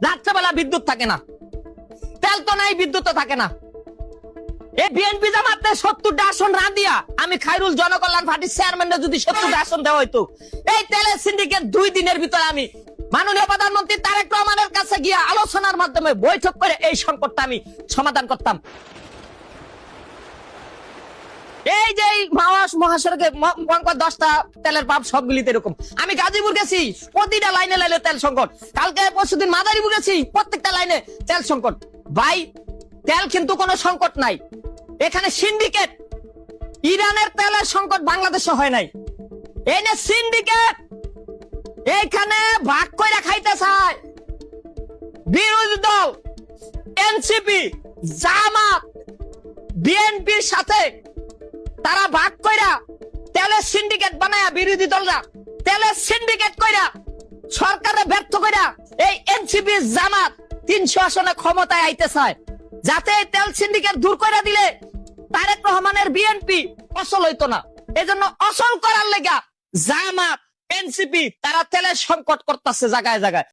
রাত্রেবেলা বিদ্যুৎ থাকে না, তেল তো নাই, বিদ্যুৎ তো থাকে না। এই বিএনপি জামাতে 70টা আসন না দিয়া আমি খায়রুল জনকল্যাণ পার্টির চেয়ারম্যানের যদি 70টা আসন দেওয়া হইতো, এই তেলের সিন্ডিকেট 2 দিনের ভিতরে আমি মাননীয় প্রধানমন্ত্রী তারেক রহমানের কাছে গিয়া আলোচনার মাধ্যমে বৈঠক করে এই সংকটটা আমি সমাধান করতাম। এই যে মহাসড়কে 10টা তেলের পাম্প সবগুলিতে এরকম। আমি গাজীপুর গেছি, প্রতিটা লাইনে লাইনে তেল সংকট। কালকে পরশুদিন মাদারীপুর গেছি, প্রত্যেকটা লাইনে তেল সংকট। ভাই, তেল কিন্তু কোনো সংকট নাই, এখানে সিন্ডিকেট। ইরানের তেলের সংকট বাংলাদেশে হয় নাই, এনে সিন্ডিকেট এইখানে ভাগ করে খাইতে চায় বিরোধী দল এনসিপি, জামাত, বিএনপির সাথে। তারা ভাগ কইরা তেলের সিন্ডিকেট বানায়া, বিরোধী দলরা তেলের সিন্ডিকেট কইরা সরকারে ব্যর্থ কইরা এই এনসিপি জামাত 300 আসনে ক্ষমতায় আইতে চায়, যাতে এই তেল সিন্ডিকেট দূর করে দিলে তারেক রহমানের বিএনপি অসল হইতো না। এজন্য অসল করার লেগা জামাত, এনসিপি তারা তেলের সংকট করতেছে জায়গায় জায়গায়।